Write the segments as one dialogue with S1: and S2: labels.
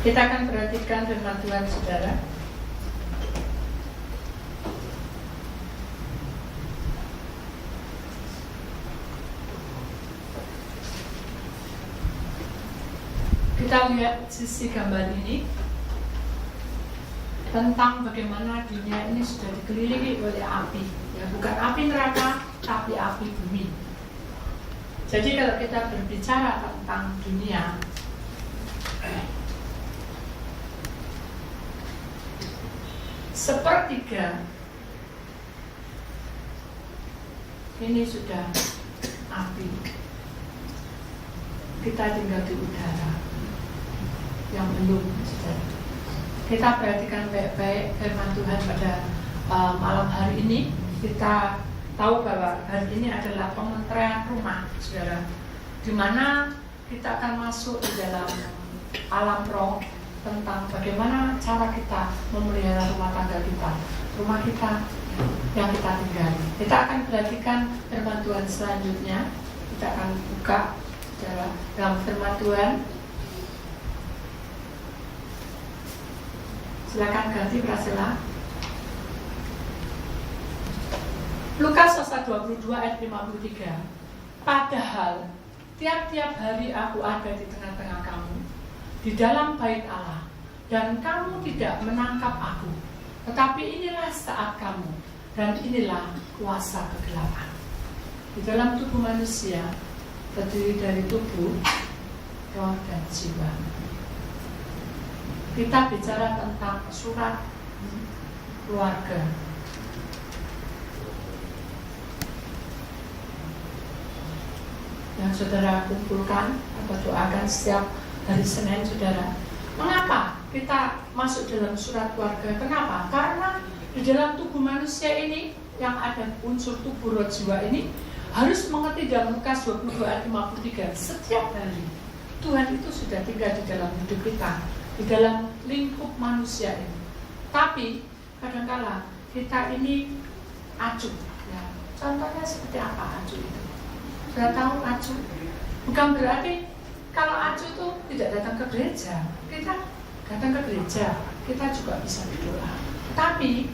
S1: Kita akan perhatikan firman Tuhan, saudara. Kita lihat sisi gambar ini tentang bagaimana dunia ini sudah dikelilingi oleh api, ya, bukan api neraka, tapi api bumi. Jadi kalau kita berbicara tentang dunia, sepertiga ini sudah api. Kita tinggal di udara yang belum, saudara. Kita perhatikan baik-baik firman Tuhan pada malam hari ini. Kita tahu bahwa hari ini adalah pementerian rumah, saudara, di mana kita akan masuk di dalam alam roh tentang bagaimana cara kita memelihara rumah tangga kita, rumah kita yang kita tinggali. Kita akan perhatikan firman Tuhan selanjutnya. Kita akan buka dalam firman Tuhan. Silakan ganti Prasela. Lukas pasal 22 ayat 53. Padahal tiap-tiap hari aku ada di tengah-tengah kamu, di dalam bait Allah, dan kamu tidak menangkap aku. Tetapi inilah saat kamu, dan inilah kuasa kegelapan. Di dalam tubuh manusia terdiri dari tubuh, roh, dan jiwa. Kita bicara tentang surat keluarga. Yang saudara kumpulkan atau doakan setiap hari Senin, saudara. Mengapa kita masuk dalam surat keluarga? Kenapa? Karena di dalam tubuh manusia ini yang ada unsur tubuh, roh, jiwa ini harus mengerti dalam Lukas 22 ayat 53. Setiap hari Tuhan itu sudah tinggal di dalam hidup kita, di dalam lingkup manusia ini. Tapi kadang-kala kita ini acuh, ya. Contohnya seperti apa acuh itu? Sudah tahu acuh? Bukan berarti kalau acuh itu tidak datang ke gereja. Kita datang ke gereja, kita juga bisa berdoa. Tapi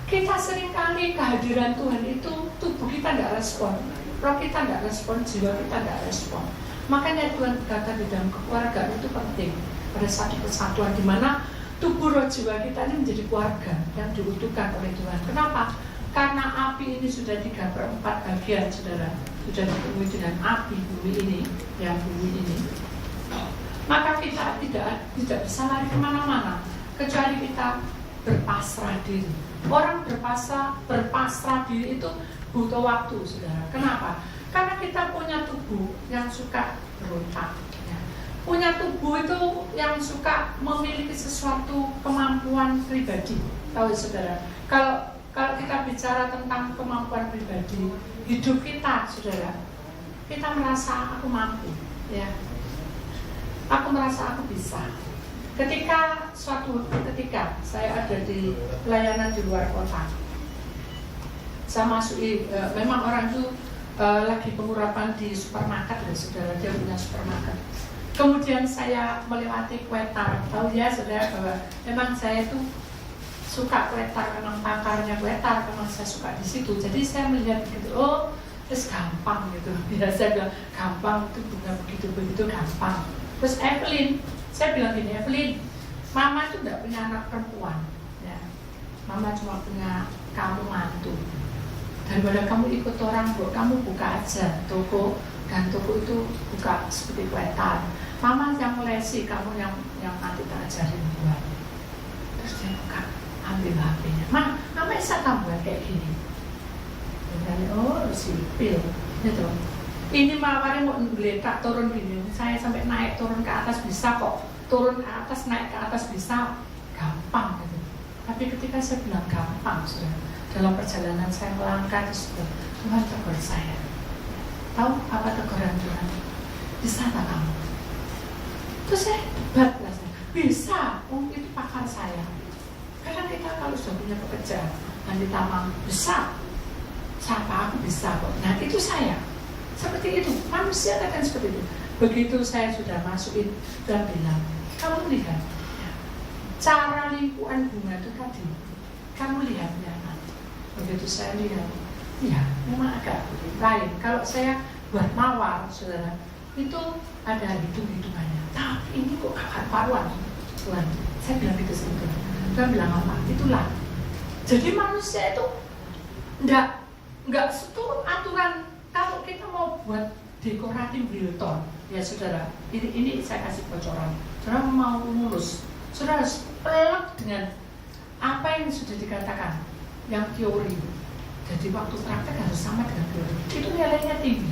S1: kita seringkali kehadiran Tuhan itu tubuh kita tidak respon, roh kita tidak respon, jiwa kita tidak respon. Makanya Tuhan berkata di dalam keluarga itu penting. Pada satu kesatuan di mana tubuh, roh, jiwa kita ini menjadi keluarga yang diutuhkan oleh Tuhan. Kenapa? Karena api ini sudah 3/4 bagian, saudara, sudah dipenuhi dengan api bumi ini, ya, bumi ini. Maka kita tidak bisa lari kemana-mana kecuali kita berpasrah diri. Orang berpasrah diri itu butuh waktu, saudara. Kenapa? Karena kita punya tubuh yang suka berontak, ya. Punya tubuh itu yang suka memiliki sesuatu kemampuan pribadi. Tahu, saudara? Kalau kita bicara tentang kemampuan pribadi, hidup kita, saudara, kita merasa aku mampu, ya. Aku merasa aku bisa. Ketika saya ada di pelayanan di luar kota, saya masuki, memang orang itu lagi pengurapan di supermarket, ya, saudara, dia punya supermarket. Kemudian saya melewati Kwetar. Tahu ya, saudara, bahwa memang saya itu suka Kwetar, memang pakarnya Kwetar, memang saya suka di situ. Jadi saya melihat begitu, oh, terus gampang gitu. Ya, saya bilang gampang, itu bunga begitu gampang. Terus Evelyn, saya bilang gini, Evelyn, mama itu tidak punya anak perempuan, ya. Mama cuma punya kamu mantu. Daripada kamu ikut orang, kamu buka aja toko, dan toko itu buka seperti Kwetar. Mama yang lesi, kamu yang nanti tak ajarin buat. Terus dia buka, ambil HP-nya. Mama bisa kamu buat kayak gini. Dan oh, sipil, gitu. Ini mawarnya mau ngeletak turun gini, saya sampai naik turun ke atas bisa kok, turun ke atas naik ke atas bisa, gampang gitu. Tapi ketika saya bilang gampang, sudah dalam perjalanan saya melangkah terus Tuhan tegur saya. Tahu apa teguran Tuhan? Bisa tak kamu? Terus saya debat lah, bisa, itu pakar saya. Karena kita kalau sudah punya pekerjaan dan ditambah bisa, siapa aku bisa kok. Nah itu saya. Seperti itu, manusia akan seperti itu. Begitu saya sudah masukin dan bilang, Kamu lihat ya, cara lingkuan bunga itu tadi, kamu lihat ya, begitu saya lihat, ya memang agak lain. Kalau saya buat mawar, saudara, itu ada hitung-hitungannya. Tapi ini kok kakak paruan, Tuhan. Saya bilang gitu sama Tuhan. Tuhan bilang apa? Itulah. Jadi manusia itu enggak seturut aturan. Kalau kita mau buat dekoratif Wilton, ya saudara, ini saya kasih bocoran. Saudara mau lulus, saudara harus pelak dengan apa yang sudah dikatakan, yang teori. Jadi waktu praktek harus sama dengan teori. Itu nilainya tinggi.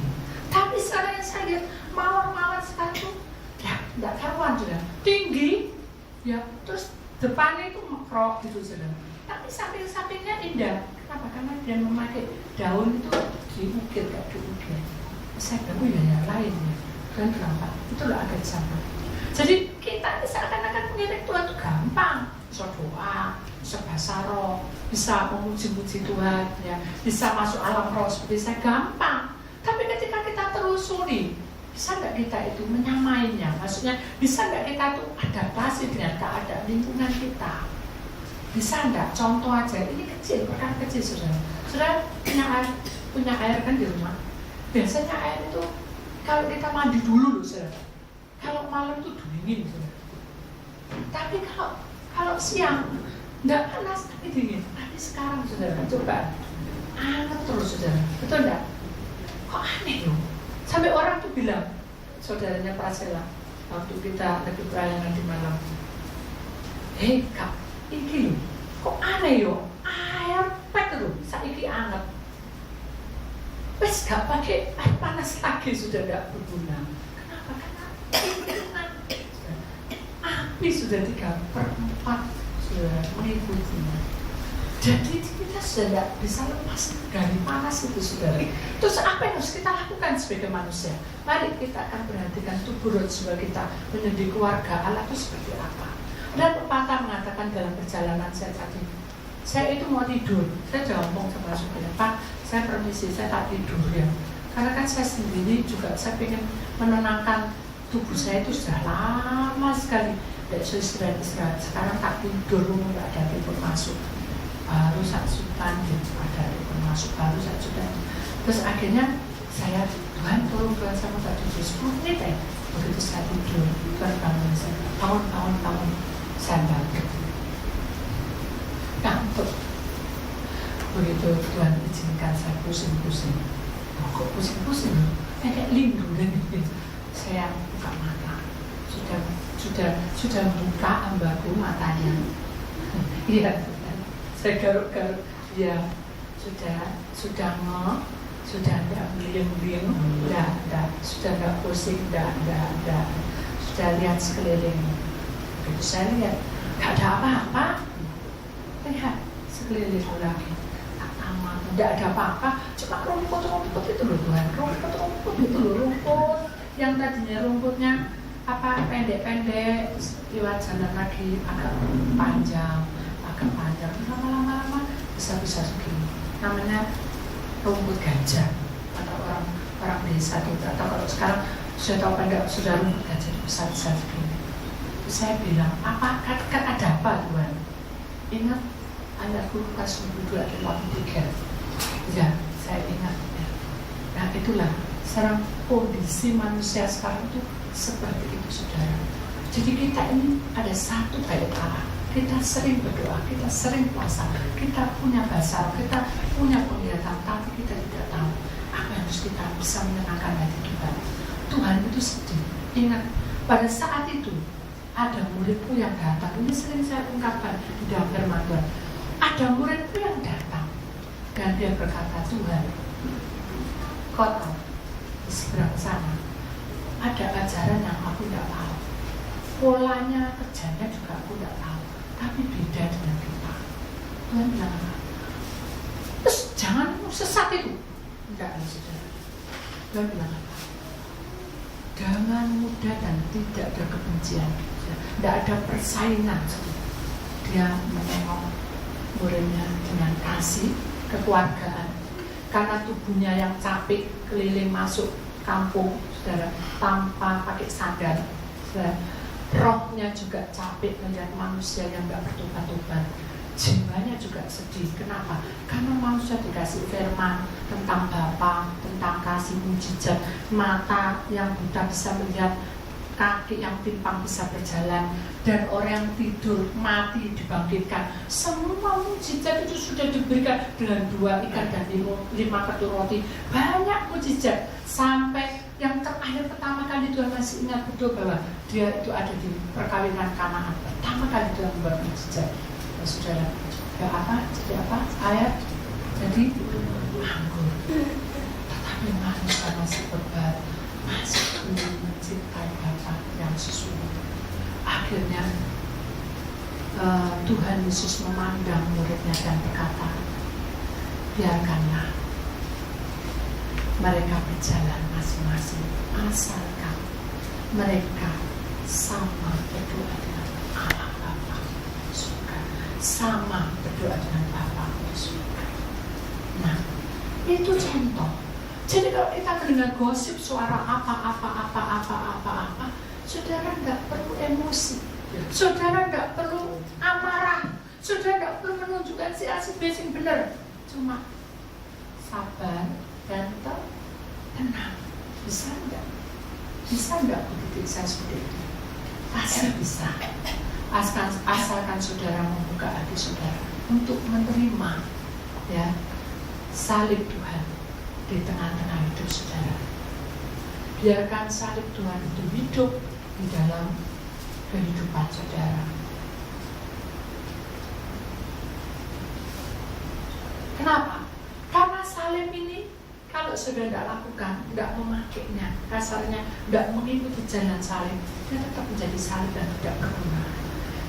S1: Tapi sekarang yang saya lihat mawar-mawar sekarang itu, ya enggak karuan sudah tinggi, ya terus depannya itu mekrok gitu saudara. Tapi samping-sampingnya indah. Kenapa? Karena dia memakai daun itu diukir, kayak diukir. Saya bilang, ya yang lain ya. Dan kenapa? Itulah agak sama. Jadi kita seakan-akan mengiring Tuhan itu gampang. Bisa doa, bisa bahasa roh, bisa memuji-muji Tuhan, ya, bisa masuk alam roh seperti saya, gampang. Tapi ketika kita telusuri, bisa nggak kita itu menyamainya? Maksudnya, bisa nggak kita itu adaptasi dengan keadaan lingkungan kita? Bisa nggak? Contoh aja, ini kecil, perkara kecil saudara. Saudara punya air kan di rumah. Biasanya air itu kalau kita mandi dulu loh saudara. Kalau malam itu dingin saudara. Tapi kalau siang nggak panas tapi dingin. Tapi sekarang saudara coba hangat terus saudara. Betul nggak? Kok aneh loh? Sampai orang tuh bilang, saudaranya Prasela waktu kita lagi pelayanan di malam, hei kak, iki loh, kok aneh yo, air pet loh, saiki anget. Wes gak pakai air panas lagi sudah gak berguna. Kenapa? Karena api sudah 3/4 sudah mengikutinya. Jadi kita sudah gak bisa lepas dari panas itu saudara. Terus apa yang harus kita lakukan sebagai manusia? Mari kita akan perhatikan tubuh jiwa kita menjadi keluarga Allah itu seperti apa. Dan pepatah mengatakan dalam perjalanan saya tadi, saya itu mau tidur, saya ngomong sama saudara, Pak, saya permisi, saya tak tidur ya. Karena kan saya sendiri juga, saya ingin menenangkan tubuh saya itu sudah lama sekali. Tidak istirahat. Sekarang tak tidur, nggak ada tidur masuk. Baru saksutan gitu, ada tidur masuk, baru saksutan. Terus akhirnya saya, Tuhan tolong Tuhan saya mau tak tidur 10 menit ya. Begitu saya tidur, Tuhan bangun saya, tahun-tahun saya bangkit. Kantuk. Begitu Tuhan izinkan saya pusing-pusing. Kok pusing-pusing? Kayak lindungan gitu. Saya buka mata. Sudah buka hambaku matanya. Iya, saya garuk-garuk. Ya, sudah enggak beliung-beliung, enggak, sudah enggak pusing, enggak. Sudah lihat sekeliling. Begitu saya lihat, enggak ada apa-apa. Lihat sekeliling lagi, taman, tidak ada apa-apa, cuma rumput itu loh Tuhan, rumput itu loh, rumput yang tadinya rumputnya apa pendek-pendek, lewat jalan lagi agak panjang, lama-lama bisa segini, namanya rumput gajah, atau orang desa itu, atau kalau sekarang sudah tahu pendek, sudah rumput gajah besar segini. Terus saya bilang, apa kan ada apa Tuhan? Ingat ayat Lukas 22 ayat 83. Ya, saya ingat ya. Nah itulah sekarang kondisi manusia sekarang itu seperti itu saudara. Jadi kita ini ada satu bait Allah. Kita sering berdoa, kita sering puasa, kita punya bahasa, kita punya penglihatan, tapi kita tidak tahu apa yang harus kita bisa menyenangkan hati Tuhan. Tuhan itu sedih. Ingat, pada saat itu ada muridku yang datang. Ini sering saya ungkapkan di dalam firman Tuhan. Ada muridku yang datang dan dia berkata, Tuhan, kau tahu di seberang sana ada ajaran yang aku tidak tahu, polanya kerjanya juga aku tidak tahu, tapi beda dengan kita. Tuhan bilang apa? Terus jangan sesat itu. Enggak, saudara. Tuhan bilang apa? Dengan mudah dan tidak ada kebencian, tidak ada persaingan. Dia menengok muridnya dengan kasih, kekeluargaan. Karena tubuhnya yang capek keliling masuk kampung, saudara, tanpa pakai sandal, saudara. rohnya juga capek melihat manusia yang gak bertobat-tobat. Jiwanya juga sedih. Kenapa? Karena manusia dikasih firman tentang Bapa, tentang kasih mujizat, mata yang buta bisa melihat, kaki yang pimpang bisa berjalan, dan orang yang tidur mati dibangkitkan. Semua mujizat itu sudah diberikan dengan 2 ikan dan 5 ketur roti. Banyak mujizat, sampai yang terakhir pertama kali Tuhan masih ingat betul bahwa dia itu ada di perkawinan Kanaan. Pertama kali Tuhan membuat mujizat. Saudara, ya apa? Jadi apa? Ayat jadi anggur. Tetapi manusia masih berbat, masih belum mencintai Bapa yang sesungguhnya. Akhirnya Tuhan Yesus memandang muridnya dan berkata, biarkanlah mereka berjalan masing-masing, asalkan mereka sama berdoa dengan Allah Bapa surga, sama berdoa dengan Bapa surga. Nah, itu contoh. Jadi kalau kita mendengar gosip suara apa, saudara tidak perlu emosi, saudara tidak perlu amarah, saudara tidak perlu menunjukkan si A si B yang benar, cuma sabar dan tenang. Bisa enggak? Bisa enggak begitu saya seperti itu? Pasti bisa. Asalkan saudara membuka hati saudara untuk menerima ya salib Tuhan di tengah-tengah hidup saudara. Biarkan salib Tuhan itu hidup di dalam kehidupan saudara. Kenapa? Karena salib ini kalau sudah tidak lakukan, tidak memakainya, kasarnya tidak mengikuti jalan salib, dia tetap menjadi salib dan tidak berguna.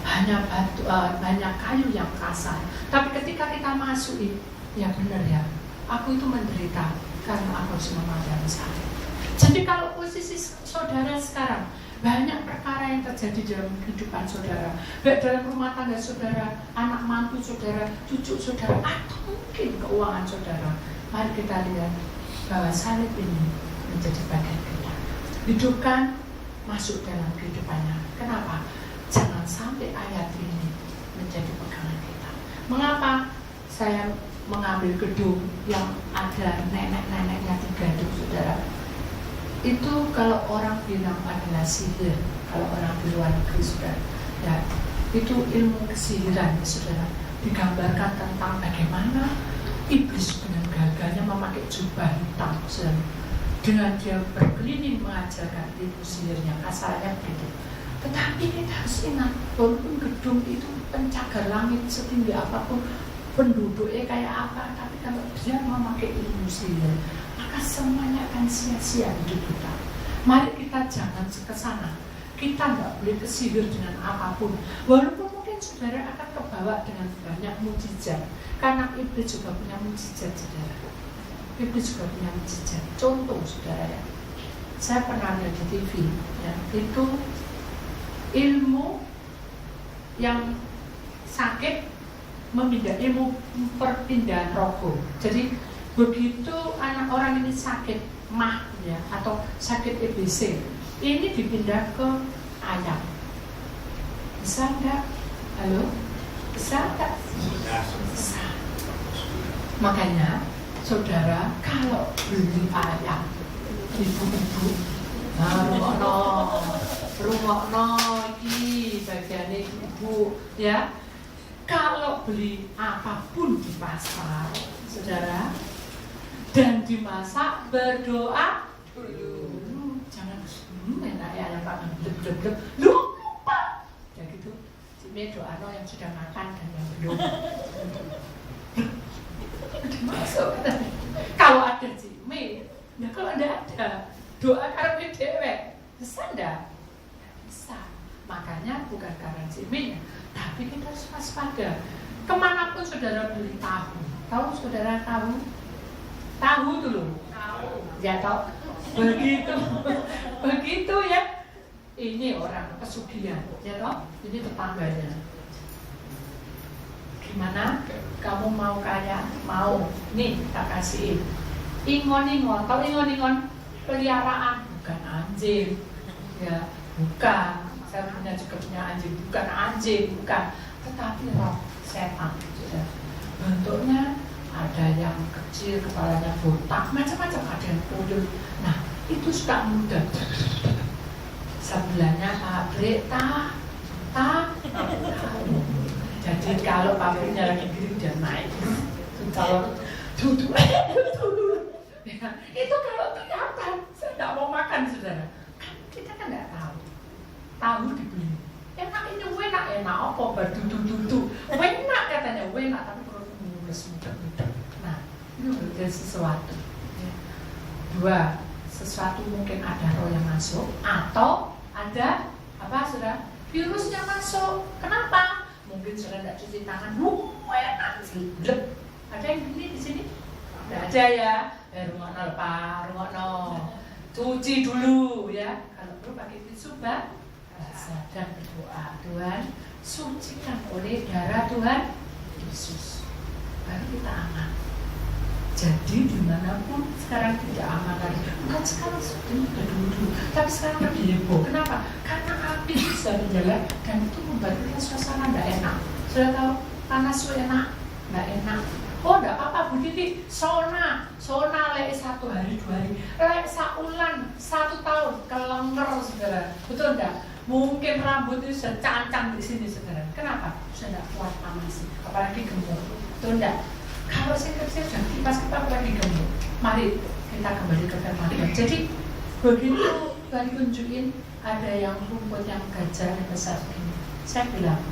S1: Hanya batu, banyak kayu yang kasar. Tapi ketika kita masuki, ya benar ya, aku itu menderita karena aku harus memadami salib. Jadi kalau posisi saudara sekarang, banyak perkara yang terjadi dalam kehidupan saudara, baik dalam rumah tangga saudara, anak mantu saudara, cucu saudara, atau mungkin keuangan saudara. Mari kita lihat bahwa salib ini menjadi bagian kita. Hidupkan, masuk dalam kehidupannya. Kenapa? Jangan sampai ayat ini menjadi pegangan kita. Mengapa saya mengambil gedung yang ada nenek-neneknya 3 itu, saudara? Itu kalau orang bilang adalah sihir, kalau orang di luar negeri, saudara, ya, itu ilmu kesihiran, saudara. Digambarkan tentang bagaimana iblis dengan gagahnya memakai jubah hitam, saudara. Dengan dia berkeliling mengajarkan ilmu sihirnya, kasarnya begitu. Tetapi kita harus ingat, walaupun gedung itu pencagar langit setinggi apapun, penduduknya kayak apa, tapi kalau dia memakai ilmu sihir, maka semuanya akan sia-sia hidup kita. Mari kita jangan ke sana. Kita nggak boleh kesihir dengan apapun, walaupun mungkin saudara akan kebawa dengan banyak mujizat, karena iblis juga punya mujizat, saudara. Iblis juga punya mujizat. Contoh, saudara ya, saya pernah lihat di TV, ya, itu ilmu yang sakit ilmu perpindahan rogo. Jadi begitu anak orang ini sakit mah ya, atau sakit EBC, ini dipindah ke ayam. Bisa enggak? Halo? Bisa enggak? Bisa. Makanya saudara kalau beli ayam, ibu-ibu rungokno iki bagiane ibu ya. Kalau beli apapun di pasar, saudara, dan dimasak, berdoa dulu. Jangan enak ya yang pakai bleb-bleb. Lupa. Ya gitu. Cime doa yang sudah makan dan yang belum. Masuk. Kalau ada cime, ya kalau tidak ada, doa karena dewe. Bisa enggak? Bisa. Makanya bukan karena cime, tapi kita harus waspada. Kemanapun saudara beli tahu, saudara tahu? Tahu dulu. Tahu. Ya tahu. Begitu ya. Ini orang pesugihan, ya toh? Ini tetangganya. Gimana? Kamu mau kaya? Mau. Nih, tak kasihin. Ingon-ingon, tahu ingon-ingon? Peliharaan, bukan anjing. Ya, bukan. saya juga punya anjing, bukan, tetapi roh setan. Bentuknya ada yang kecil, kepalanya botak, macam-macam, ada yang puyul. Nah, itu suka mudah. Sebelahnya pabrik jadi kalau pabriknya lagi gini dia naik. Kalau duduk ya, itu kalau kelihatan, saya nggak mau makan saudara. Kita kan nggak tahu dibeli. Enak ini enak apa berdudu. Enak katanya, enak tapi perlu mulus mudah. Nah, itu dari sesuatu. Ya. Dua, sesuatu mungkin ada roh yang masuk atau ada apa saudara? Virusnya masuk. Kenapa? Mungkin saudara tidak cuci tangan. Enak sih. Ada yang gini di sini? Tidak ada ya. Rumah cuci dulu ya. Kalau perlu pakai tisu basah dan berdoa, Tuhan sucikan oleh darah Tuhan Yesus, baru kita aman. Jadi dimanapun sekarang tidak aman lagi. Bukan sekarang sudah dulu, tapi sekarang lebih heboh. Kenapa? Karena api sudah menyala dan itu membuat kita suasana tidak enak. Sudah tahu panas itu enak, tidak enak. Oh, tidak apa-apa Bu Titi, sauna lek 1 hari 2 hari, lek saulan 1 tahun kelenger saudara, betul tidak? Mungkin rambut itu sudah cancang di sini saudara. Kenapa? Sudah tidak kuat panas, apalagi gemuk, betul tidak? Kalau saya kerja sudah kipas-kipas lagi gemuk. Mari kita kembali ke firman Tuhan. Jadi begitu Tuhan tunjukin ada yang rumput yang gajah yang besar begini, saya bilang,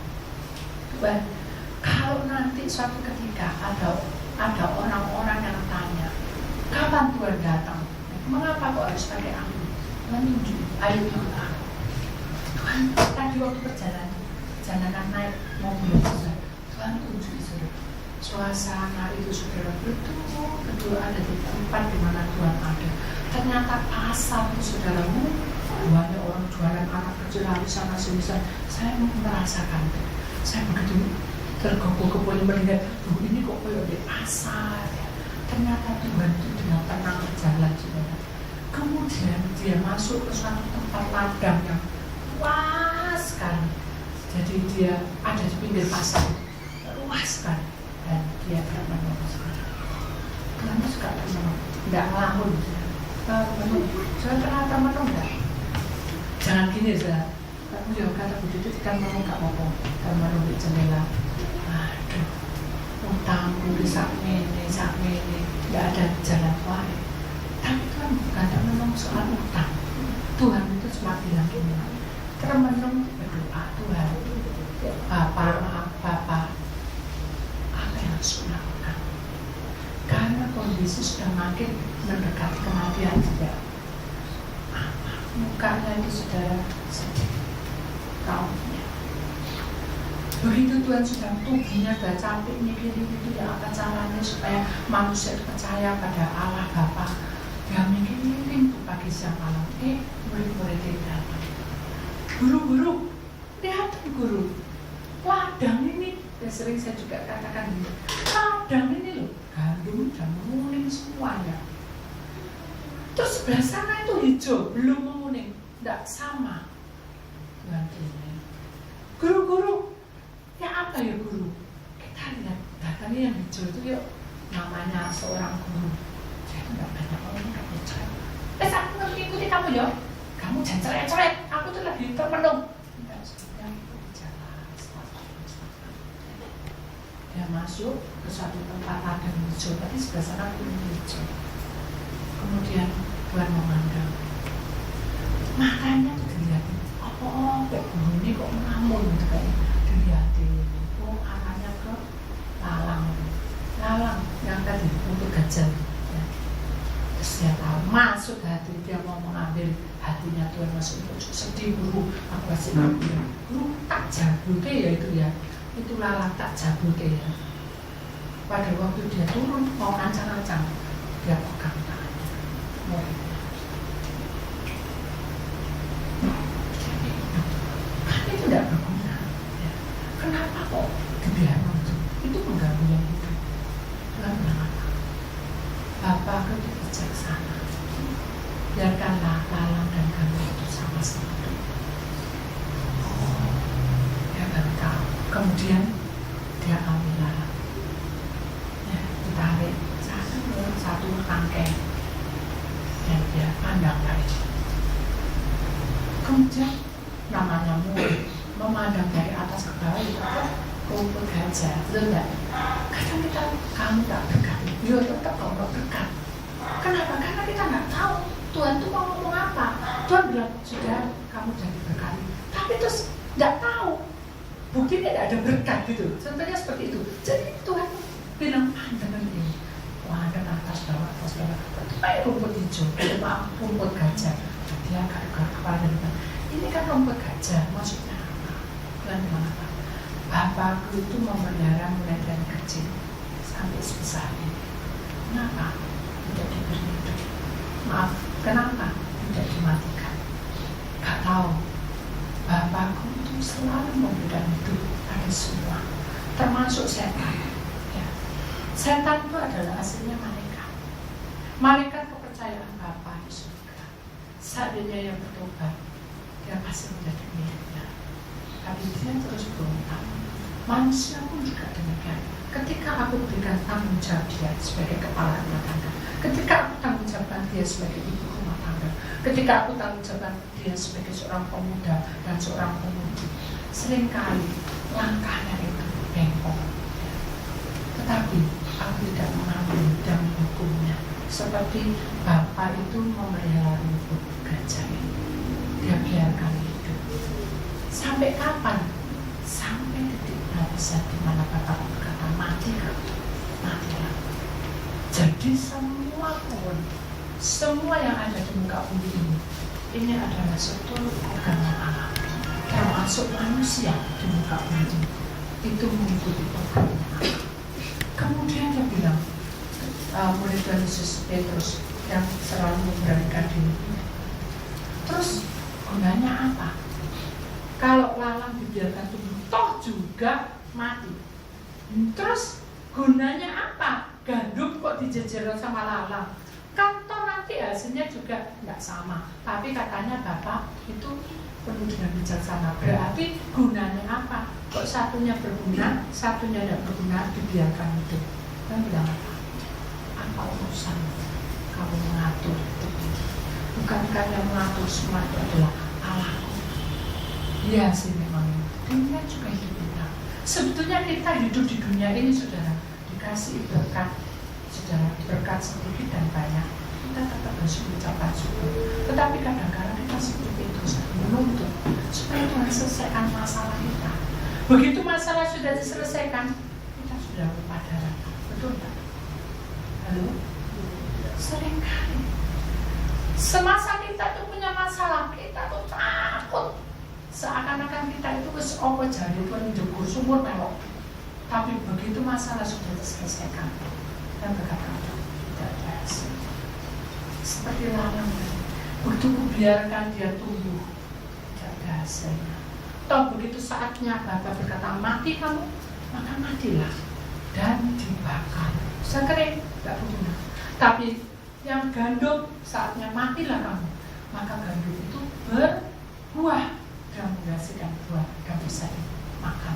S1: Tuhan, kalau nanti suatu ketika ada orang-orang yang tanya, kapan Tuhan datang? Mengapa kok harus pakai angin? Tuhan tunjuk, ayo kita. Tuhan tadi waktu perjalanan naik mobil Tuhan tunjuk saudara. Suasana itu saudara betul ada di tempat di mana Tuhan ada. Ternyata pasar itu saudara, banyak orang jualan anak kecil harus sana sini. Saya merasakan, saya begitu tergopoh-gopoh melihat, ini kok kayak di pasar ya. Ternyata Tuhan itu dengan tenang berjalan saudara. Kemudian dia masuk ke suatu tempat ladang yang luas sekali. Jadi dia ada di pinggir pasar, luas sekali. Dan dia tidak menolong sekarang. Tuhan suka menolong, tidak ngelamun. Saya ternyata menolong enggak? Jangan gini saudara. Kamu yang kata begitu kan menolong enggak apa-apa. Kan menolong di jendela. Aduh, utangku sak ini, tidak ada jalan lain. Tapi Tuhan bukan menolong soal utang. Tuhan itu cuma bilang gini, termenung berdoa, Tuhan, Bapak, apa yang harus melakukan? Karena kondisi sudah makin mendekati kematian juga. Mukanya itu saudara sedih, kaumnya. Begitu Tuhan sudah tubuhnya sudah capek mikirin itu ya apa caranya supaya manusia percaya pada Allah Bapa. Ya mikirin tuh pagi siang malam. Murid-murid itu datang. Guru, lihat guru. Ladang ini, ya sering saya juga katakan ini. Ladang ini loh, gandum dan menguning semuanya. Terus sebelah sana itu hijau, belum menguning, tidak sama. Tuhan ini. Guru, ya apa ya guru? Kita lihat datanya yang hijau itu yuk, namanya seorang guru. Saya tidak banyak orang yang percaya. Aku ngerti ikuti kamu ya. Kamu jangan coret-coret. Aku tuh lagi termenung. Tidak sudah jelas. Dia masuk ke suatu tempat ladang hijau, tapi sebelah sana kuning hijau. Kemudian Tuhan memandang. Makanya tuh dilihatin. Kayak guru ini kok mengamun gitu kayak dilihatin. Oh arahnya ke lalang yang tadi untuk gajah. Ya. Terus dia tahu masuk hati, dia mau mengambil hatinya Tuhan masuk untuk sedih guru. Aku kasih ambil. Guru tak jabuke ya itu ya. Itu lalang tak jabuke ya. Pada waktu dia turun mau ancang-ancang, dia pegang tangannya. Muridnya. Itu tidak berguna. Ya. Kenapa kok dibiarkan itu? Itu mengganggu yang hidup. Tuhan bilang apa? Bapak itu bijaksana. Biarkanlah lalang dan gandum itu sama-sama. Kemudian dia ambil lalang, ya, ditarik satu tangkai dan dia pandang baik. Kemudian namanya murid memandang dari atas ke bawah itu rumput gajah, betul enggak? Kadang kita, kamu tak berkat, ya tetap kamu berkat. Kenapa? Karena kita nggak tahu Tuhan itu mau ngomong apa. Tuhan bilang, sudah kamu jadi berkat, tapi terus nggak tahu, buktinya tidak ada berkat gitu. Contohnya seperti itu. Jadi Tuhan bilang, dengan ini, wah ada atas bawah, kayak rumput hijau, rumput gajah. Dia agak kepala dan bilang, ini kan rumput gajah, maksudnya apa? Tuhan bilang apa? Bapakku itu memelihara mulai dari kecil sampai sebesar ini. Kenapa? Tidak diberi hidup. Maaf, kenapa? Tidak dimatikan. Gak tahu. Bapakku itu selalu memberikan hidup pada semua, termasuk setan. Ya. Setan itu adalah hasilnya malaikat. Malaikat kepercayaan Bapa di surga. Seandainya yang bertobat, dia pasti menjadi miliknya. Tapi dia terus berontak. Manusia pun juga demikian. Ketika aku berikan tanggung jawab dia sebagai kepala rumah tangga, ketika aku tanggung jawabkan dia sebagai ibu rumah tangga, ketika aku tanggung jawabkan dia sebagai seorang pemuda dan seorang pemudi, seringkali langkahnya itu bengkok. Tetapi aku tidak mengambil dan menghukumnya. Seperti Bapak itu memelihara rumput gajah ini, dia biarkan hidup. Sampai kapan? Sampai detik saat di mana Bapak berkata matilah. Jadi semua pohon, semua yang ada di muka bumi ini adalah suatu organ alam, termasuk manusia di muka bumi itu mengikuti organnya alam. Kemudian dia bilang, murid Tuhan Yesus Petrus yang selalu memberanikan diri, terus gunanya apa? Kalau lalang dibiarkan tumbuh, toh juga mati. Terus gunanya apa? Gandum kok dijejer sama lalang? Kan toh nanti hasilnya juga nggak sama. Tapi katanya Bapak itu penuh dengan bijaksana. Berarti gunanya apa? Kok satunya berguna, satunya tidak berguna, dibiarkan hidup. Dan bilang apa urusan kamu mengatur itu? Bukankah yang mengatur semua itu adalah Allah? Iya sih memang. Dunia juga hidup kita. Sebetulnya kita hidup di dunia ini, saudara, dikasih berkat, saudara, berkat sedikit dan banyak. Kita tetap harus mengucapkan syukur. Tetapi kadang-kadang kita seperti itu menuntut supaya Tuhan selesaikan masalah kita. Begitu masalah sudah diselesaikan, kita sudah lupa darah. Betul tak? Halo? Seringkali semasa kita itu punya masalah, kita tuh takut. Seakan-akan kita itu wis apa jare Tuhan njogo sumur melok. Tapi begitu masalah sudah diselesaikan, dan berkata tidak ada hasil. Seperti lalang, begitu biarkan dia tumbuh, tidak ada hasilnya. Toh begitu saatnya Bapak berkata mati kamu, maka matilah dan dibakar. Sekering, tidak berguna. Tapi yang gandum saatnya matilah kamu, maka gandum itu berbuah dan menghasilkan buah dan bisa dimakan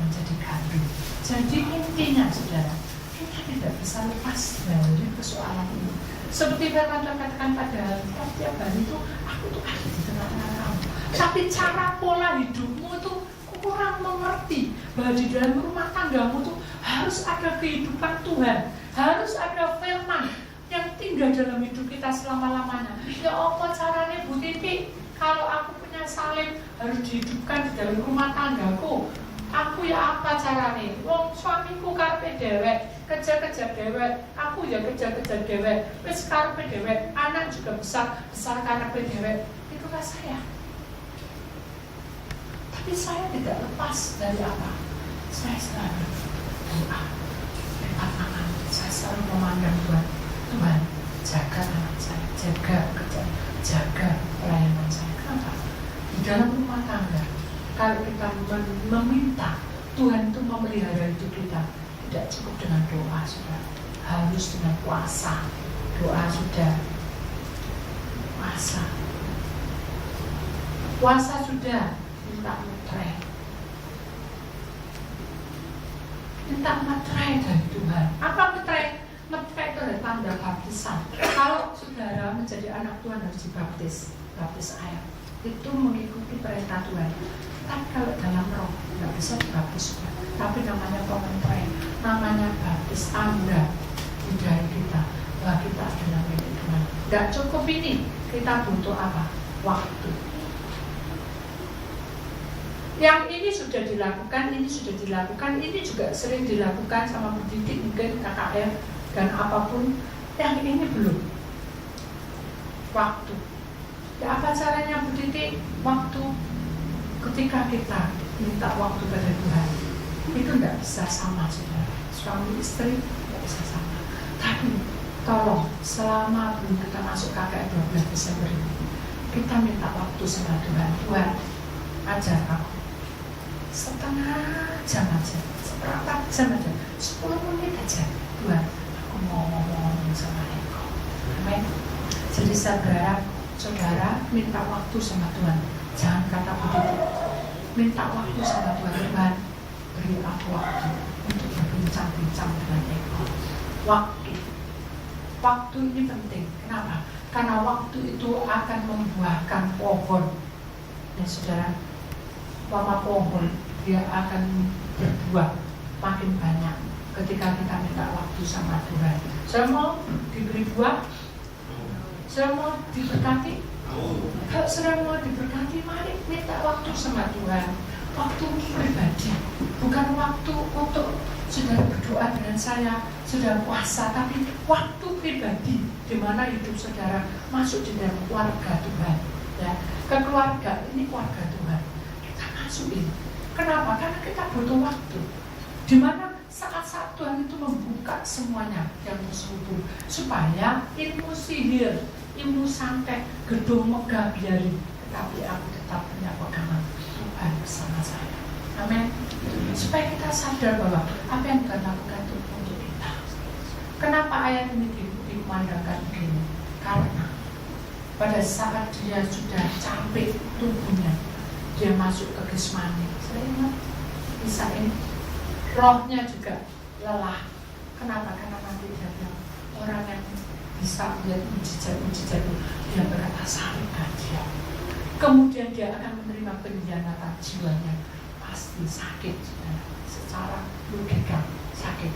S1: menjadi gandum. Jadi intinya saudara, kita tidak bisa lepas dari persoalan ini. Seperti Bapak katakan pada tiap hari itu, aku tuh ada di tengah-tengah kamu. Tapi cara pola hidupmu itu kurang mengerti bahwa di dalam rumah tanggamu tuh harus ada kehidupan Tuhan, harus ada firman yang tinggal dalam hidup kita selama-lamanya. Ya apa caranya Bu Titi? Kalau aku punya salib harus dihidupkan di dalam rumah tanggaku. Aku ya apa caranya? Wong suamiku karepe dewek, kejar-kejar dewek. Aku ya kejar-kejar dewek. Wis karepe dewek, anak juga besar karepe dewek. Itulah saya. Tapi saya tidak lepas dari apa? Saya selalu doa, lipat tangan. Saya selalu memandang Tuhan. Tuhan, jaga anak saya, jaga kerjaan, jaga pelayanan saya. Kenapa? Di dalam rumah tangga, kalau kita meminta Tuhan itu memelihara hidup kita, tidak cukup dengan doa, sudah harus dengan puasa. Doa sudah, puasa sudah, minta mutre. minta meterai dari Tuhan. Apa meterai? Meterai itu adalah tanda baptisan. Kalau saudara menjadi anak Tuhan harus dibaptis, baptis air. Itu mengikuti perintah Tuhan. Tapi kalau dalam roh tidak bisa dibaptis. Tapi namanya pemeterai, namanya baptis tanda di dalam kita bahwa kita adalah milik Tuhan. Tidak cukup ini, kita butuh apa? Waktu. Yang ini sudah dilakukan, ini juga sering dilakukan sama pendidik mungkin KKR dan apapun. Yang ini belum. Waktu. Ya apa caranya pendidik? Waktu. Ketika kita minta waktu pada Tuhan, itu tidak bisa sama saudara. Suami istri tidak bisa sama. Tapi tolong selama belum kita masuk KKR 12 Desember ini, kita minta waktu sama Tuhan. Tuhan, ajar aku setengah jam aja, seperempat jam aja, 10 menit aja. Tuhan, aku mau ngomong sama Engkau. Amin. Jadi saya berharap saudara minta waktu sama Tuhan. Jangan kata begitu. Minta waktu sama Tuhan. Tuhan, beri aku waktu untuk berbincang-bincang dengan Engkau. Waktu ini penting. Kenapa? Karena waktu itu akan membuahkan pohon. Dan saudara, mama pohon dia akan berbuah makin banyak ketika kita minta waktu sama Tuhan. Saya mau diberi buah, saya mau diberkati. Kalau saya mau diberkati, mari minta waktu sama Tuhan. Waktu pribadi, bukan waktu untuk sudah berdoa dengan saya, sudah puasa, tapi waktu pribadi di mana hidup saudara masuk di dalam keluarga Tuhan. Ya, ke keluarga ini keluarga Tuhan. Kita masukin. Kenapa? Karena kita butuh waktu. Di mana saat-saat Tuhan itu membuka semuanya yang terselubung supaya ilmu sihir, ilmu santet, gedung megah biarin, tetapi aku tetap punya pegangan Tuhan bersama saya. Amin. Supaya kita sadar bahwa apa yang Tuhan lakukan itu untuk kita. Kenapa ayat ini dikumandangkan begini? Karena pada saat dia sudah capek tubuhnya, dia masuk ke Getsemani. Saya ingat kisah ini. Rohnya juga lelah. Kenapa? Karena nanti dia bilang orang yang bisa melihat mujizat itu dia berkata salibkan dia. Kemudian dia akan menerima pengkhianatan jiwanya. Pasti sakit, secara logika sakit.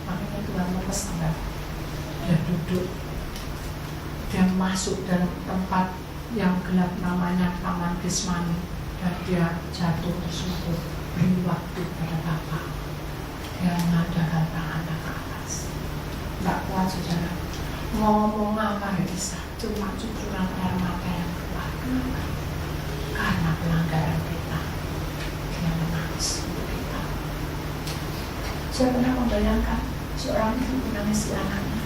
S1: Makanya Tuhan lemes enggak. Dia duduk, dia masuk dalam tempat yang gelap namanya Taman Getsemani dan dia jatuh tersungkur. Beri waktu pada Bapa. Dia mengadakan tangannya ke atas. Tidak kuat saudara. Ngomong apa ya bisa? Cuma cucuran air mata yang keluar. Kenapa? Karena pelanggaran kita. Dia menangis untuk kita. Saya pernah membayangkan seorang ibu menangisi anaknya.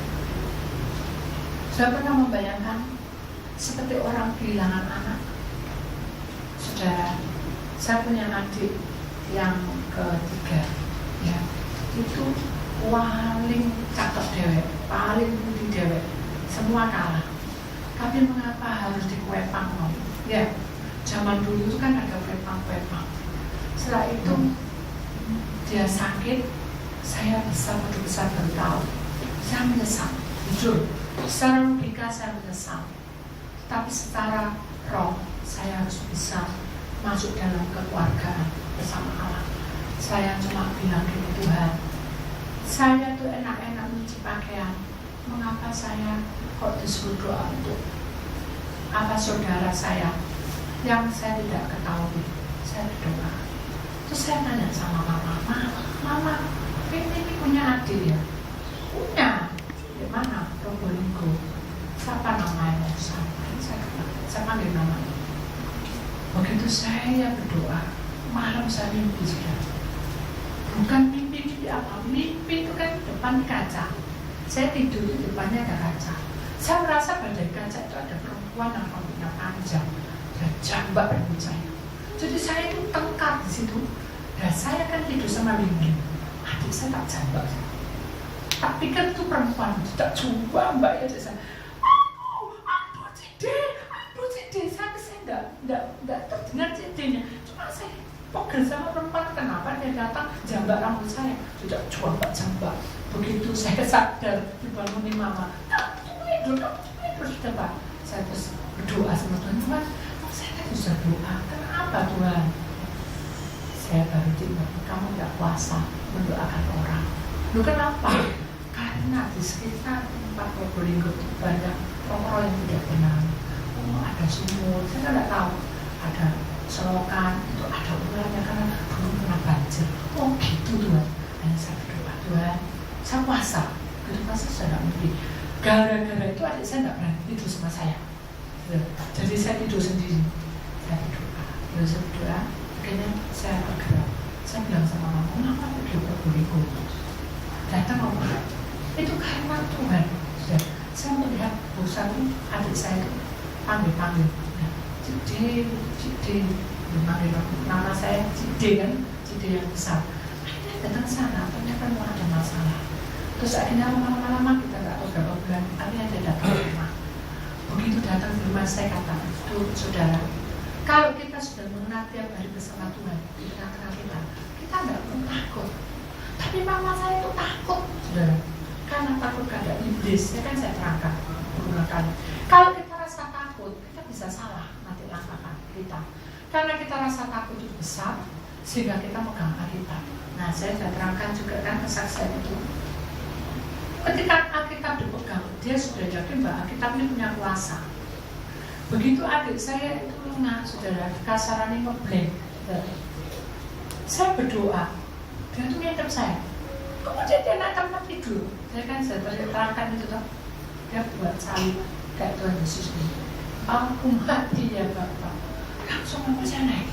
S1: Saya pernah membayangkan seperti orang kehilangan anak. Saudara, saya punya adik yang ketiga, ya, itu paling cakep dewek, paling putih dewek, semua kalah. Tapi mengapa harus dikuepang? Ya, zaman dulu itu kan ada kuepang-kuepang. Setelah itu dia sakit, saya bisa besar baru tahu. Saya menyesal, jujur. Secara logika saya menyesal, tapi secara roh saya harus bisa masuk dalam kekeluargaan bersama Allah. Saya cuma bilang ke Tuhan, saya tuh enak-enak mencuci pakaian, mengapa saya kok disuruh doa untuk apa saudara saya yang saya tidak ketahui? Saya berdoa. Terus saya tanya sama mama, ini punya adik ya? Punya. Di mana? Probolinggo. Siapa namanya? Saya panggil namanya. Begitu saya berdoa, malam saya mimpi sudah. Bukan mimpi apa? Mimpi itu kan depan kaca. Saya tidur di depannya ada kaca. Saya merasa pada kaca itu ada perempuan yang rambutnya panjang dan jambak rambut saya. Jadi saya itu tengkar di situ. Dan saya kan tidur sama Windy. Adik saya tak jambak. Tak pikir itu perempuan, tak coba mbak ya saya. Aduh cede, saya enggak terdengar cedenya. Cuma saya pegel sama perempuan, kenapa dia datang jambak rambut saya, sudah jambak. Begitu saya sadar dibangunin mama, tidur sudah Pak. Saya terus berdoa sama Tuhan, saya tadi sudah doa, kenapa Tuhan? Saya baru tidur, kamu tidak puasa mendoakan orang. Lu kenapa? Karena di sekitar tempat Probolinggo itu banyak orang yang tidak benar. Ada sumur, saya tidak tahu. Ada selokan, itu ada ularnya karena belum pernah banjir. Oh gitu Tuhan. Dan saya berdoa, Tuhan, saya puasa. Gitu puasa saya tidak mungkin. Gara-gara itu adik saya tidak berani tidur sama saya. Jadi saya tidur sendiri. Saya berdoa. Akhirnya saya bergerak. Saya bilang sama mama, kenapa pergi ke Probolinggo? Datang ngomong, itu karena Tuhan. Saya melihat bosan adik saya itu panggil. Cide, nama saya Cide kan, Cide yang besar. Akhirnya datang sana, ternyata mau ada masalah. Terus akhirnya lama-lama kita nggak tahu berapa bulan, akhirnya dia datang ke rumah. Begitu datang ke rumah saya kata, tuh saudara, kalau kita sudah mengenal tiap hari bersama Tuhan di tengah-tengah kita nggak perlu takut. Tapi mama saya itu takut, saudara, karena takut kepada iblis. Ya kan saya terangkan berulang kali. Kalau kita rasa takut, kita bisa salah nanti langkah kita. Karena kita rasa takut itu besar, sehingga kita megang Alkitab. Nah, saya sudah terangkan juga kan kesaksian itu. Ketika Alkitab dipegang, dia sudah yakin bahwa Alkitab ini punya kuasa. Begitu adik saya itu lengah, saudara, kasarannya ngebleng. Saya berdoa, dia tuh ngetep saya. Kemudian dia naik tempat tidur. Saya kan saya terangkan itu toh. Dia buat salib kayak Tuhan Yesus ini. Aku mati ya Bapak. Langsung mama saya naik.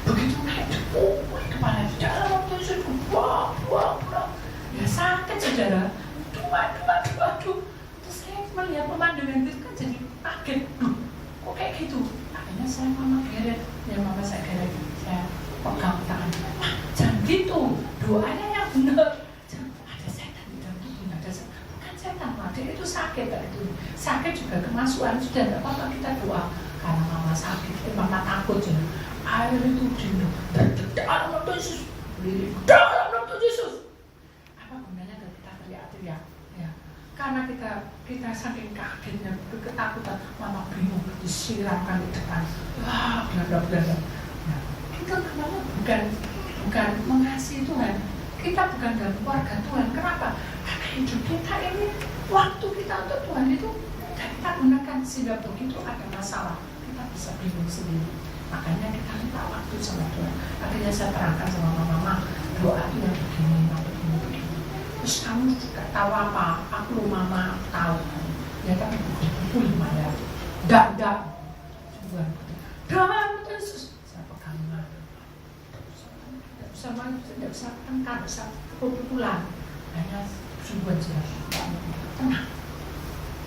S1: Begitu naik, kepala di dalam Tuhan Yesus, buang. Ya sakit saudara. Aduh. Terus saya melihat pemandangan itu kan jadi kaget. Kok kayak gitu? Akhirnya saya mama geret. Ya mama saya geret. Saya pegang tangan. Jangan gitu. Doanya yang benar. Ada setan di dalam tubuh. Bukan setan. Dia itu sakit. Sakit juga kemasukan. Sudah tidak apa-apa kita doa. Karena mama sakit. Mama takut. Air itu jenuh. Dalam nama Yesus. Dalam nama Yesus. Apa gunanya kalau kita teriak-teriak? Ya. Karena kita saking kagetnya, ketakutan, mama bingung, disiramkan di depan. Wah, belanda. Nah, itu namanya bukan mengasihi Tuhan. Kita bukan dalam keluarga Tuhan. Kenapa? Karena hidup kita ini, waktu kita untuk Tuhan itu, dan kita gunakan sehingga begitu ada masalah, kita bisa bingung sendiri. Makanya kita minta waktu sama Tuhan. Akhirnya saya terangkan sama mama, doa itu yang begini. Terus kamu juga tahu apa? Aku mama tahu. Ya tapi buku ya. Enggak. Coba. Dalam Yesus. Saya pegang mama. Tidak bisa tengkar, bisa pukulan. Hanya sungguh jelas. Tenang.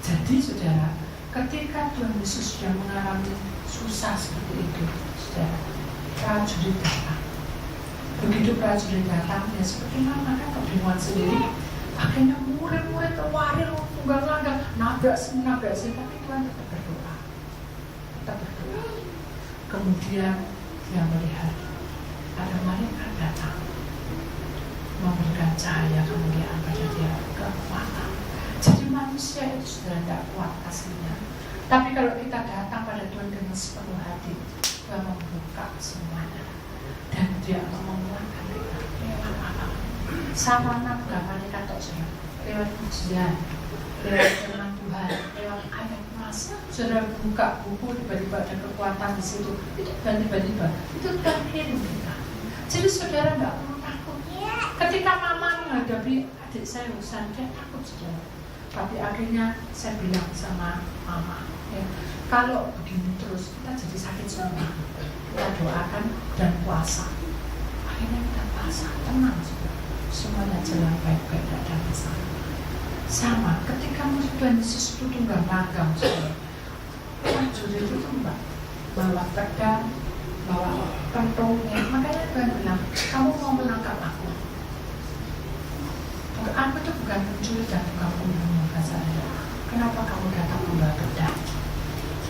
S1: Jadi saudara, ketika Tuhan Yesus sudah mengalami susah seperti itu, saudara, prajurit datang. Begitu prajurit datang, ya seperti mama kan kebingungan sendiri. Akhirnya murid-murid warir, tunggang-langgang, nabrak sih, tapi Tuhan tetap berdoa. Kemudian dia melihat ada malaikat datang, memberikan cahaya kemuliaan pada dia, kekuatan. Jadi manusia itu sudah tidak kuat aslinya. Tapi kalau kita datang pada Tuhan dengan sepenuh hati, Tuhan membuka semuanya. Dan dia menguatkan kita lewat apa? Sarana bukan malaikat tok saudara, lewat pujian, lewat firman Tuhan, lewat ayat mas. Saudara buka buku tiba-tiba ada kekuatan di situ. Itu tiba-tiba itu Tuhan kirim kita. Jadi saudara nggak perlu takut. Ketika mama menghadapi adik saya urusan, dia takut saudara. Tapi akhirnya saya bilang sama mama, ya, kalau begini terus kita jadi sakit semua. Kita doakan dan puasa. Akhirnya kita puasa, tenang saudara. Semuanya jalan baik-baik, tidak ada masalah. Sama, ketika Tuhan Yesus itu tunggang-langgang saudara. Prajurit itu mbak, bawa pedang, bawa pentungnya. Makanya Tuhan bilang, kamu mau menangkap aku. Aku itu bukan pencuri dan bukan pembunuh kasarnya. Kenapa kamu datang membawa pedang?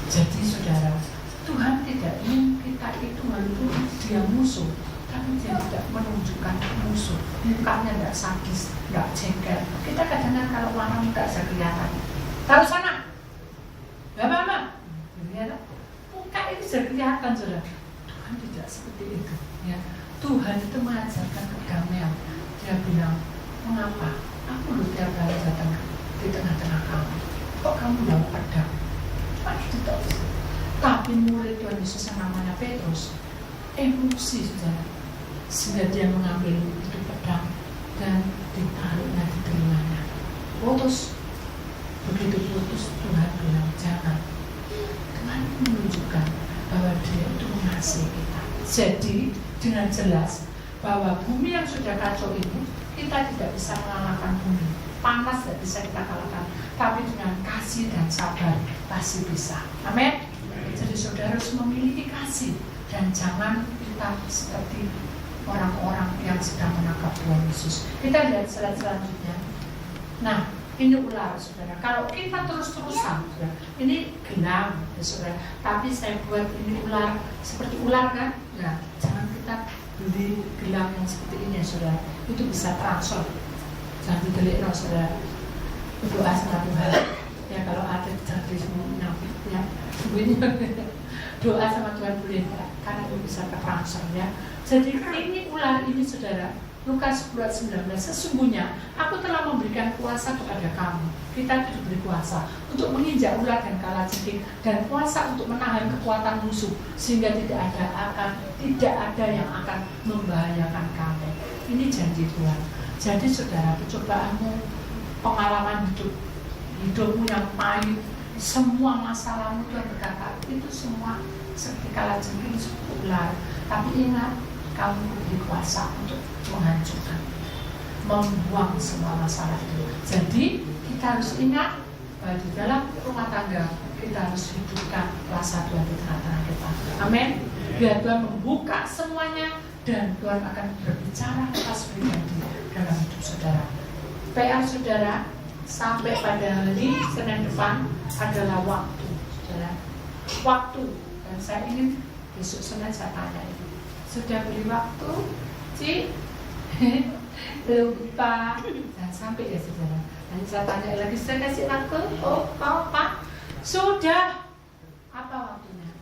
S1: Jadi saudara, Tuhan tidak ingin kita itu walaupun di dia musuh, tapi dia tidak menunjukkan musuh. Mukanya tidak sadis, tidak jengkel. Kita kadang-kadang kalau warna muka saja kelihatan. Taruh sana, nggak apa-apa. Muka itu sudah kelihatan, saudara. Tuhan tidak seperti itu. Ya. Tuhan itu mengajarkan kedamaian. Dia bilang, mengapa? Aku lu tiap hari datang di tengah-tengah kamu. Kok kamu bawa pedang? Cuma itu tak bisa. Tapi murid Tuhan Yesus yang namanya Petrus emosi, saudara, sehingga dia mengambil itu pedang dan ditaruhnya di telinganya. Putus. Begitu putus, Tuhan bilang jangan. Tuhan menunjukkan bahwa dia itu mengasihi kita. Jadi dengan jelas bahwa bumi yang sudah kacau ini, kita tidak bisa mengalahkan bumi. Panas tidak bisa kita kalahkan, tapi dengan kasih dan sabar pasti bisa. Amin. Jadi saudara harus memiliki kasih dan jangan kita seperti orang-orang yang sedang menangkap Tuhan Yesus. Kita lihat slide selanjutnya. Nah, ini ular, saudara. Kalau kita terus-terusan, saudara, ini gelang, ya, saudara. Tapi saya buat ini ular seperti ular kan? Ya, jangan kita beli gelang yang seperti ini, ya, saudara. Itu bisa transfer. Jangan dibeli, no, saudara. Berdoa sama Tuhan. Ya, kalau ada jadismu, ya, doa sama Tuhan boleh, karena itu bisa transfer, ya. Jadi ini ular ini, saudara. Lukas 19, sesungguhnya aku telah memberikan kuasa kepada kamu. Kita diberi kuasa untuk menginjak ular dan kalajengking, dan kuasa untuk menahan kekuatan musuh, sehingga tidak ada yang akan membahayakan kamu. Ini janji Tuhan. Jadi saudara, percobaanmu, pengalaman hidupmu yang pahit, semua masalahmu, Tuhan berkata itu semua seperti kalajengking, seperti ular. Tapi ingat, kamu diberi kuasa untuk menghancurkan, membuang semua masalah itu. Jadi kita harus ingat bahwa di dalam rumah tangga kita harus hidupkan kuasa Tuhan di tengah-tengah kita. Amin. Biar Tuhan membuka semuanya dan Tuhan akan berbicara atas pribadi dalam hidup saudara. PR saudara sampai pada hari Senin depan adalah waktu, saudara. Waktu, dan saya ingin besok Senin saya tanya itu. Sudah beri waktu, Ci? Lupa. Jangan sampai ya saudara. Nanti saya tanya lagi, saya kasih waktu. Oh, Pak, sudah. Apa waktunya?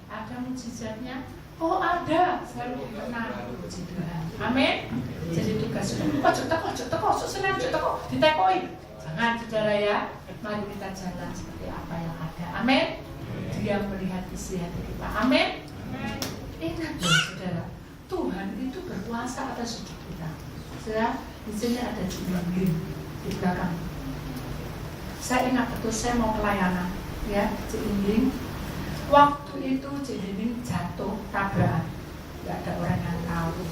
S1: Ada mujizatnya? Oh, ada. Saya lebih pernah puji Tuhan. Amin. Jadi tugas sudah. Ojo teko, Senin teko, ditekoi. Jangan saudara ya. Mari kita jalan seperti apa yang ada. Amin. Dia melihat isi hati kita. Amin. Ingat ya saudara, Tuhan itu berkuasa atas hidup kita. Saudara, di sini ada Cimingling di belakang. Saya ingat betul, saya mau pelayanan, ya, Cimingling. Waktu itu Cimingling jatuh tabrakan, nggak ada orang yang tahu.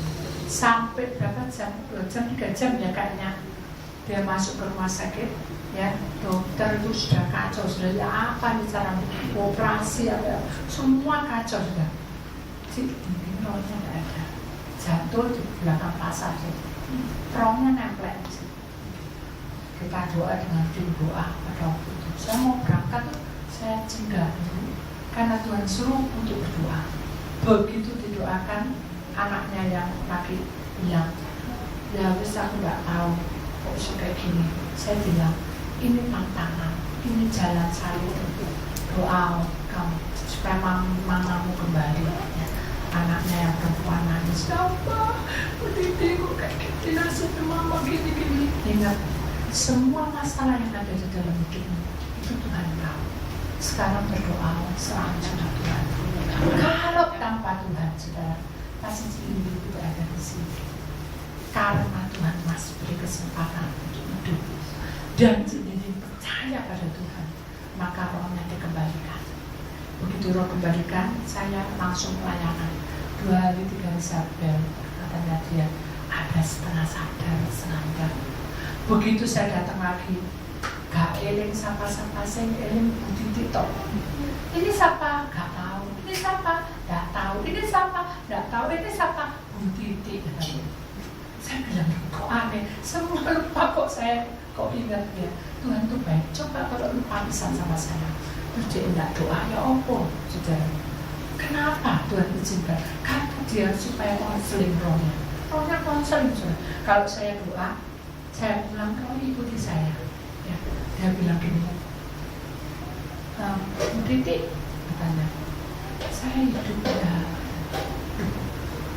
S1: Sampai berapa jam? 2 jam, 3 jam ya kayaknya. Dia masuk ke rumah sakit, ya, dokter itu sudah kacau, sudah ya apa nih cara operasi, apa, semua kacau sudah. Dinding rohnya tidak ada, jatuh di belakang pasar, rohnya nempel. Kita doa dengan tim doa pada waktu itu. Saya mau berangkat, saya cegah dulu karena Tuhan suruh untuk berdoa. Begitu didoakan, anaknya yang laki bilang, ya wis aku nggak tahu kok bisa kayak gini. Saya bilang, ini tantangan, ini jalan saya untuk doa kamu supaya mamamu kembali. Anaknya yang perempuan nangis, apa? Berdiri kok kayak gini, nasibnya mama gini-gini. Ingat, semua masalah yang ada di dalam hidupmu itu Tuhan tahu. Sekarang berdoa, serahkan sama Tuhan. Kalau tanpa Tuhan, saudara, pasti Cimingling itu berada di sini. Karena Tuhan masih beri kesempatan untuk hidup dan Cimingling percaya pada Tuhan, maka rohnya dikembalikan. Begitu roh kembalikan, saya langsung pelayanan 2 hari 3 hari sadar. Katanya dia ada setengah sadar, setengah enggak. Begitu saya datang lagi, gak eling sapa-sapa, saya eling budi titok. Ini siapa? Gak tahu. Ini siapa? Gak tahu. Ini siapa? Gak tahu. Ini siapa? Budi titok. Saya bilang, kok aneh, semua lupa kok saya kok ingat ya. Tuhan tuh baik. Coba kalau lupa pisan sama saya. Terus dia tidak doa, ya apa, saudara? Kenapa Tuhan izinkan? Karena dia supaya konseling rohnya. Rohnya konseling, saudara. Kalau saya doa, saya bilang roh ikuti saya. Ya, dia bilang gini, Bu Titi, katanya, saya hidup ya.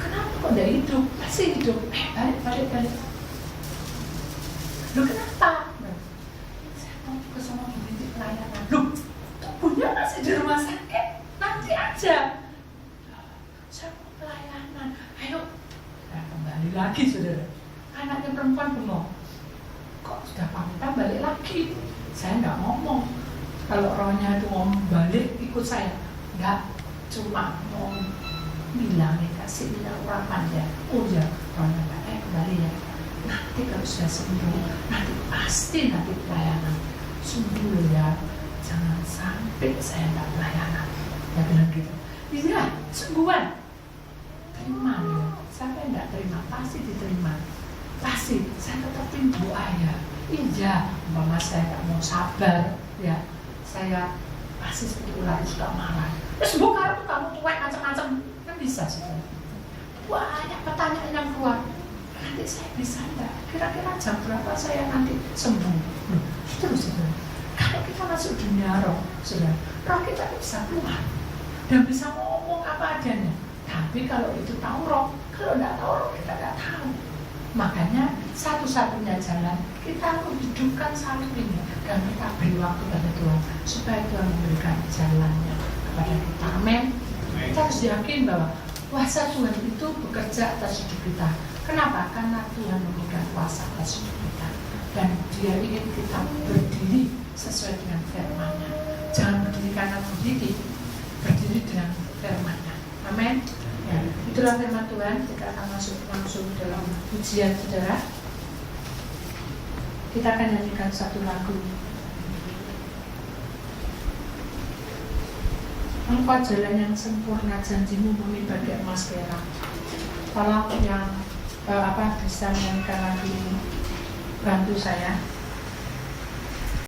S1: Kenapa kok tidak hidup? Pasti hidup. Balik. Loh kenapa? Saya mau ke sama Bu Titi pelayanan. Loh, tubuhnya masih di rumah sakit. Nanti aja. Saya mau pelayanan. Ayo. Nah, kembali lagi, saudara. Anaknya perempuan bengong. Kok sudah pamitan balik lagi? Saya nggak ngomong. Kalau rohnya itu ngomong balik ikut saya. Nggak, cuma mau bilang nih, kasih bilang urapan ya. Oh ya, rohnya nggak, kembali ya. Nanti kalau sudah sembuh, nanti pelayanan. Sembuh ya. Jangan sampai saya nggak pelayanan. Dia bilang gitu. Iya, sembuhan. Terima ya. Siapa yang nggak terima? Pasti diterima. Pasti. Saya tetapin doa ya. Iya, umpama saya nggak mau sabar, ya. Saya pasti seperti ular suka marah. Terus bukan tuh kamu tuwek macam-macam, kan bisa sih. Banyak pertanyaan yang keluar. Nanti saya bisa enggak? Kira-kira jam berapa saya nanti sembuh? Terus itu. Kalau kita masuk dunia roh, sudah, roh kita bisa keluar dan bisa ngomong apa adanya. Tapi kalau itu tahu roh, kalau tidak tahu roh kita tidak tahu. Makanya satu-satunya jalan kita menghidupkan salib ini dan kita beri waktu pada Tuhan supaya Tuhan memberikan jalannya kepada kita. Amin. Kita harus yakin bahwa kuasa Tuhan itu bekerja atas hidup kita. Kenapa? Karena Tuhan memberikan kuasa atas hidup kita dan Dia ingin kita berdiri sesuai dengan firman-Nya. Jangan berdiri karena berdiri, berdiri dengan firman-Nya. Amin. Ya, itulah firman Tuhan. Kita akan masuk langsung dalam ujian, saudara. Kita akan nyanyikan satu lagu. Engkau jalan yang sempurna, janjimu bumi bagai emas perak. Tolong yang bisa menyanyikan lagu ini, bantu saya.